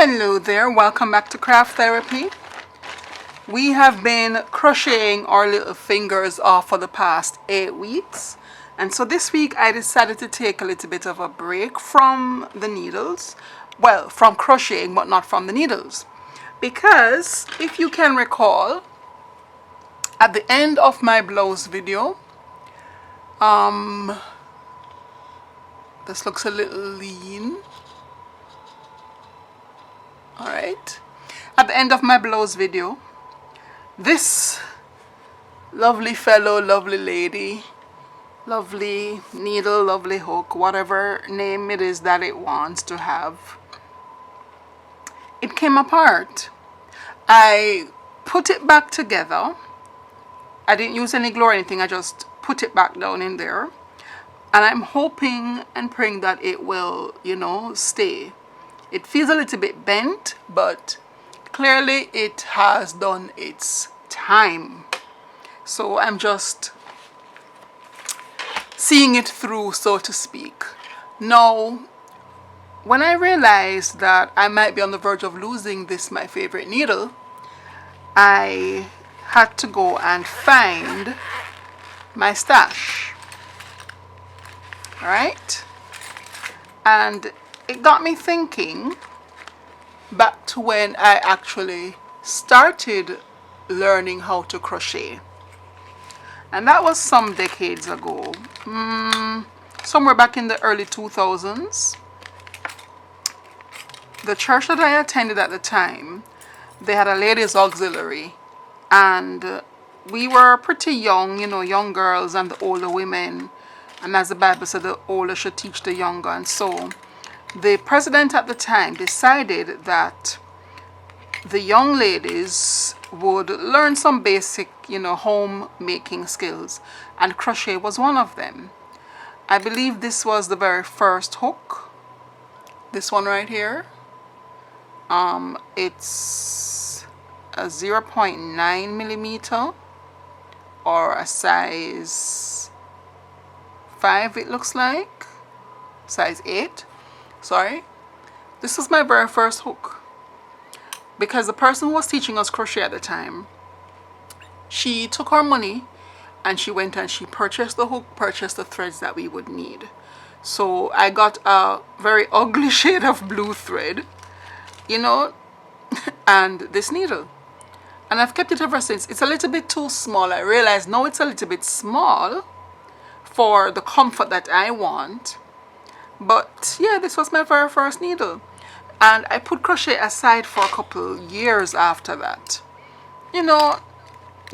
Hello there, welcome back to Craft Therapy. We have been crocheting our little fingers off for the past 8 weeks, and so this week I decided to take a little bit of a break from the needles. Well, from crocheting, but not from the needles, because if you can recall, at the end of my blouse video, this looks a little lean. Alright, at the end of my blouse video, this lovely fellow, lovely lady, lovely needle, lovely hook, whatever name it is that it wants to have, it came apart. I put it back together. I didn't use any glue or anything, I just put it back down in there, and I'm hoping and praying that it will, stay. It feels a little bit bent, but clearly it has done its time. So I'm just seeing it through, so to speak. Now, when I realized that I might be on the verge of losing this, my favorite needle, I had to go and find my stash. Alright? And it got me thinking back to when I actually started learning how to crochet. And that was some decades ago. Somewhere back in the early 2000s. The church that I attended at the time, they had a ladies' auxiliary. And we were pretty young, young girls and the older women. And as the Bible said, the older should teach the younger. And so the president at the time decided that the young ladies would learn some basic, home making skills, and crochet was one of them. I believe this was the very first hook. This one right here. It's a 0.9 millimeter or a size 5, it looks like. Size 8. Sorry, this was my very first hook, because the person who was teaching us crochet at the time, she took our money and she went and she purchased the hook, purchased the threads that we would need. So I got a very ugly shade of blue thread, and this needle, and I've kept it ever since. It's a little bit too small. I realize now it's a little bit small for the comfort that I want. But yeah, this was my very first needle, and I put crochet aside for a couple years after that.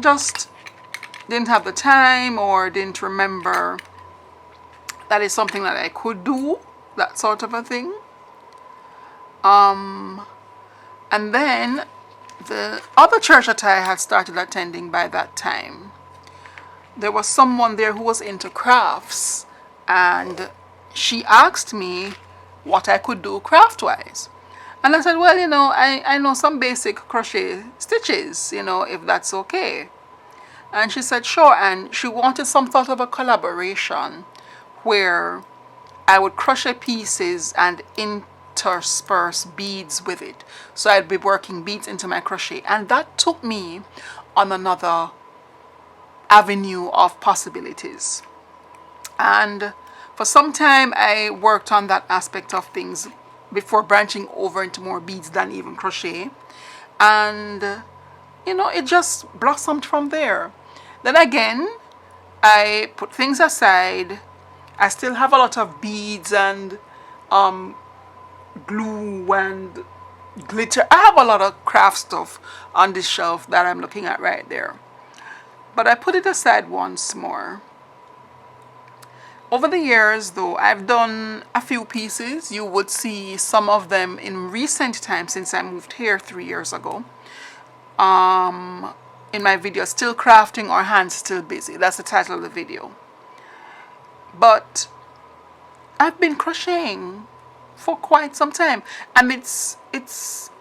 Just didn't have the time or didn't remember that is something that I could do, that sort of a thing. And then the other church that I had started attending by that time, there was someone there who was into crafts, and she asked me what I could do craft-wise. And I said, well, I know some basic crochet stitches, if that's okay. And she said, sure. And she wanted some sort of a collaboration where I would crochet pieces and intersperse beads with it. So I'd be working beads into my crochet. And that took me on another avenue of possibilities. And for some time, I worked on that aspect of things before branching over into more beads than even crochet. And, it just blossomed from there. Then again, I put things aside. I still have a lot of beads and glue and glitter. I have a lot of craft stuff on this shelf that I'm looking at right there. But I put it aside once more. Over the years, though, I've done a few pieces. You would see some of them in recent times since I moved here 3 years ago. In my video, Still Crafting or Hands Still Busy. That's the title of the video. But I've been crocheting for quite some time. And it's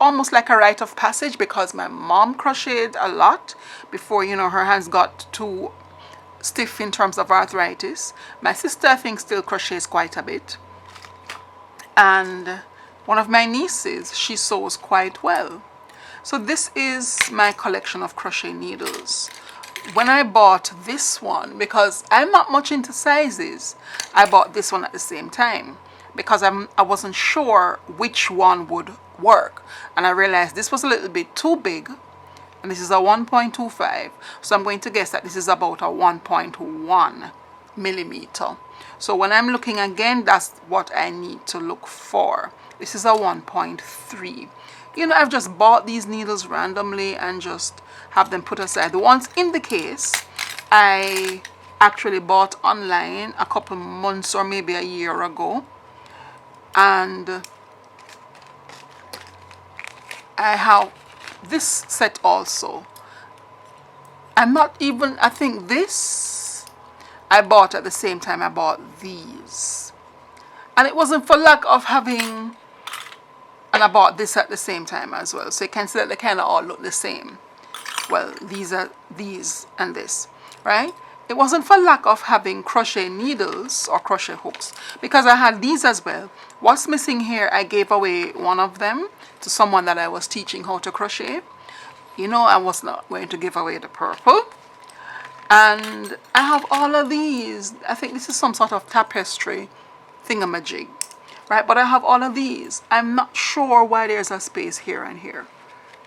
almost like a rite of passage, because my mom crocheted a lot before, her hands got too stiff in terms of arthritis. My sister, I think, still crochets quite a bit. And One of my nieces, she sews quite well. So this is my collection of crochet needles. When I bought this one, because I'm not much into sizes, I bought this one at the same time because I wasn't sure which one would work, and I realized this was a little bit too big, and this is a 1.25, so I'm going to guess that this is about a 1.1 millimeter. So when I'm looking again, that's what I need to look for. This is a 1.3. You know, I've just bought these needles randomly and just have them put aside. The ones in the case, I actually bought online a couple months or maybe a year ago. And I have this set also. I think this I bought at the same time I bought these. And it wasn't for lack of having, and I bought this at the same time as well. So you can see that they kind of all look the same. Well, these are these and this, right? It wasn't for lack of having crochet needles or crochet hooks, because I had these as well. What's missing here, I gave away one of them to someone that I was teaching how to crochet. You know, I was not going to give away the purple. And I have all of these. I think this is some sort of tapestry thingamajig, right? But I have all of these. I'm not sure why there's a space here and here,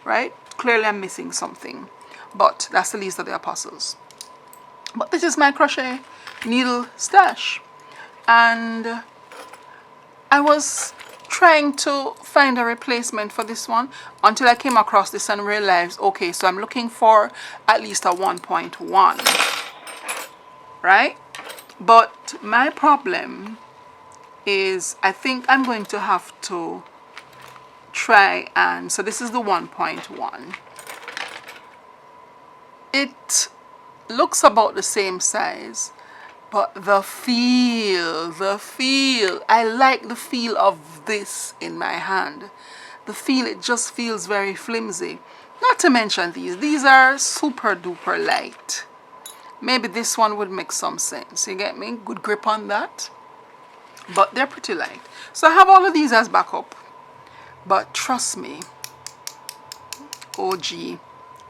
right? Clearly I'm missing something, but that's the least of the apostles. But this is my crochet needle stash, and I was trying to find a replacement for this one until I came across this and realized, okay, so I'm looking for at least a 1.1, right? But my problem is I think I'm going to have to try, and so this is the 1.1. It looks about the same size, but the feel, I like the feel of this in my hand. The feel, it just feels very flimsy. Not to mention these are super duper light. Maybe this one would make some sense, you get me? Good grip on that. But they're pretty light. So I have all of these as backup. But trust me, OG,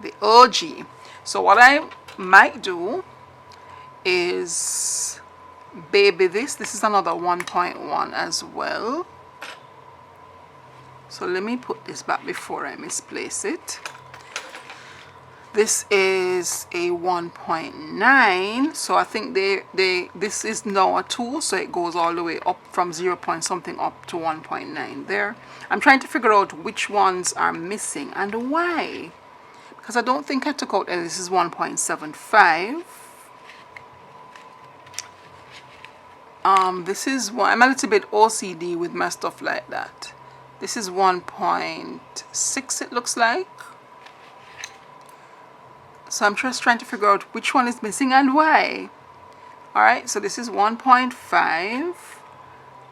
the OG. So what I might do is baby this. This is another 1.1 as well. So let me put this back before I misplace it. This is a 1.9, so I think this is now a 2, so it goes all the way up from 0 point something up to 1.9 there. I'm trying to figure out which ones are missing and why, because I don't think I took out any. This is 1.75. This is one. I'm a little bit OCD with my stuff like that. This is 1.6, it looks like. So I'm just trying to figure out which one is missing and why. Alright, so this is 1.5,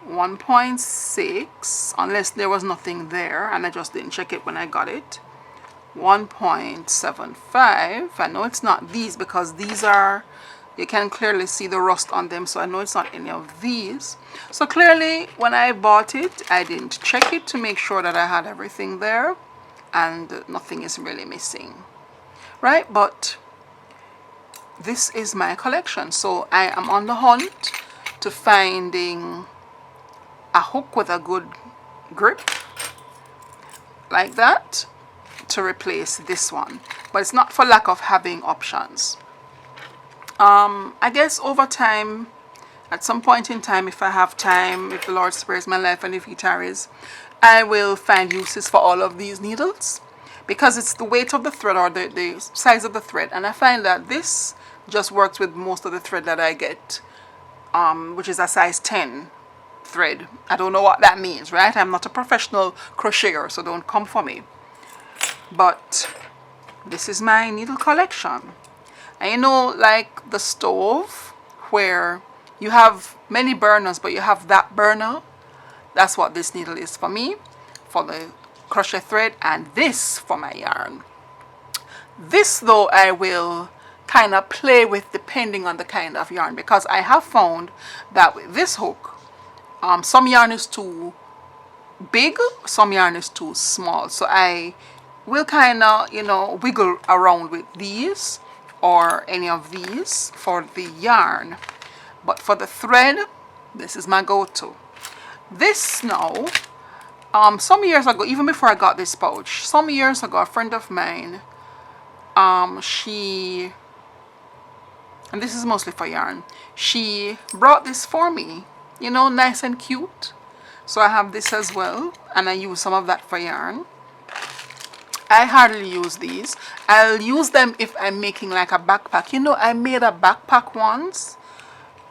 1.6, unless there was nothing there and I just didn't check it when I got it. 1.75, I know it's not these because these are, you can clearly see the rust on them, so I know it's not any of these. So clearly when I bought it, I didn't check it to make sure that I had everything there and nothing is really missing. Right, but this is my collection, so I am on the hunt to finding a hook with a good grip like that to replace this one, but it's not for lack of having options. I guess over time, at some point in time, if I have time, if the Lord spares my life and if He tarries, I will find uses for all of these needles, because it's the weight of the thread or the size of the thread, and I find that this just works with most of the thread that I get, which is a size 10 thread. I don't know what that means, right? I'm not a professional crocheter, so don't come for me. But this is my needle collection. And you know, like the stove where you have many burners but you have that burner, that's what this needle is for me, for the crochet thread, and this for my yarn. This though I will kind of play with depending on the kind of yarn, because I have found that with this hook, some yarn is too big, some yarn is too small. So I will kind of, wiggle around with these or any of these for the yarn. But for the thread, this is my go-to. This now, some years ago, even before I got this pouch, some years ago, a friend of mine, she, and this is mostly for yarn, she brought this for me, nice and cute. So I have this as well, and I use some of that for yarn. I hardly use these. I'll use them if I'm making like a backpack. I made a backpack once.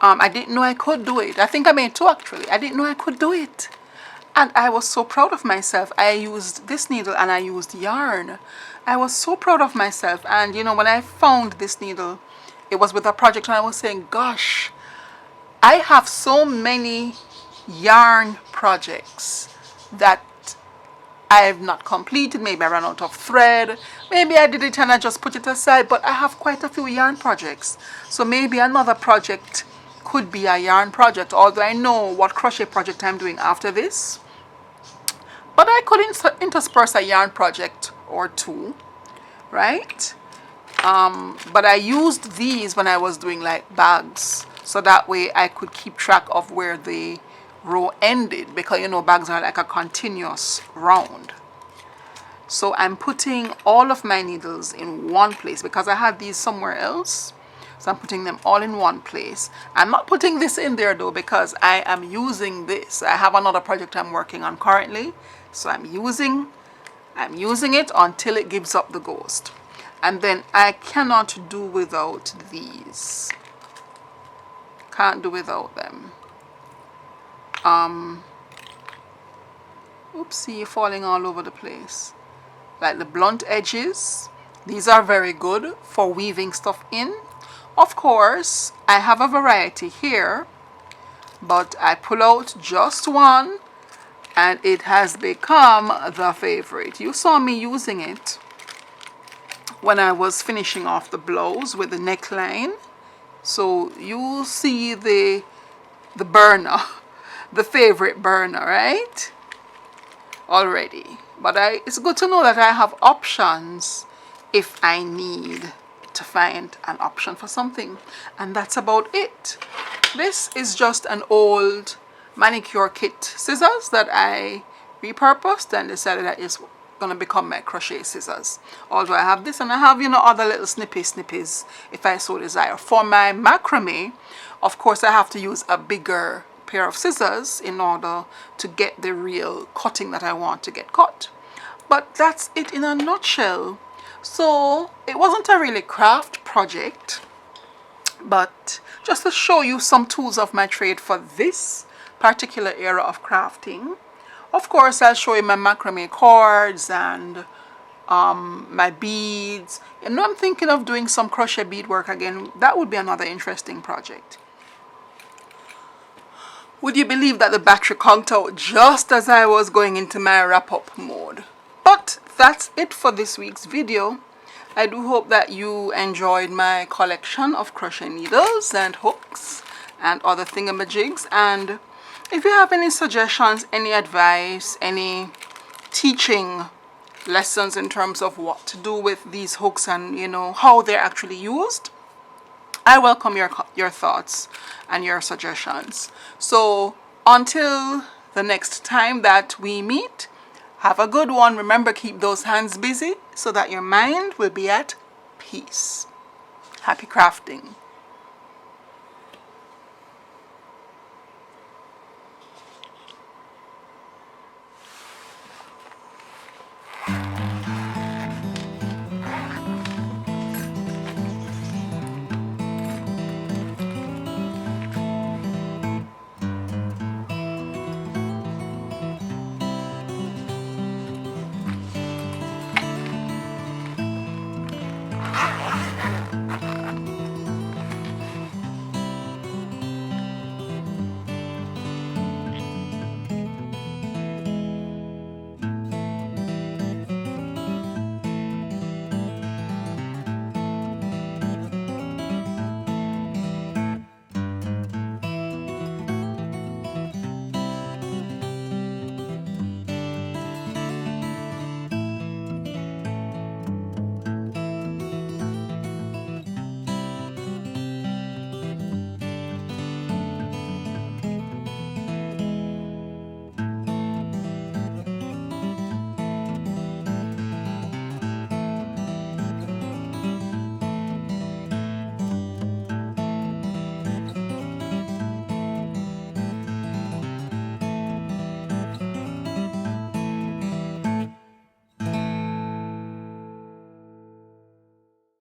I didn't know I could do it. I think I made two actually. I didn't know I could do it. And I was so proud of myself. I used this needle and I used yarn. I was so proud of myself. And when I found this needle, it was with a project and I was saying, gosh, I have so many yarn projects that I've not completed. Maybe I ran out of thread. Maybe I did it and I just put it aside. But I have quite a few yarn projects. So maybe another project could be a yarn project. Although I know what crochet project I'm doing after this. But I could intersperse a yarn project or two. Right? But I used these when I was doing like bags. So that way I could keep track of where the row ended, because bags are like a continuous round. So I'm putting all of my needles in one place because I had these somewhere else. So I'm putting them all in one place. I'm not putting this in there though because I am using this. I have another project I'm working on currently. So I'm using it until it gives up the ghost. And then I cannot do without these. Can't do without them. Oopsie, falling all over the place. Like the blunt edges, these are very good for weaving stuff in. Of course, I have a variety here, but I pull out just one and it has become the favorite. You saw me using it when I was finishing off the blouse with the neckline. So you see the burner. The favorite burner, right? Already. But it's good to know that I have options if I need to find an option for something. And that's about it. This is just an old manicure kit scissors that I repurposed and decided that it's going to become my crochet scissors. Although I have this and I have, other little snippies if I so desire. For my macrame, of course, I have to use a bigger pair of scissors in order to get the real cutting that I want to get cut. But that's it in a nutshell. So it wasn't a really craft project, but just to show you some tools of my trade for this particular era of crafting. Of course, I'll show you my macrame cords and my beads. I'm thinking of doing some crochet beadwork again. That would be another interesting project. Would you believe that the battery conked out just as I was going into my wrap-up mode? But that's it for this week's video. I do hope that you enjoyed my collection of crochet needles and hooks and other thingamajigs. And if you have any suggestions, any advice, any teaching lessons in terms of what to do with these hooks and how they're actually used, I welcome your thoughts and your suggestions. So until the next time that we meet, have a good one. Remember, keep those hands busy so that your mind will be at peace. Happy crafting.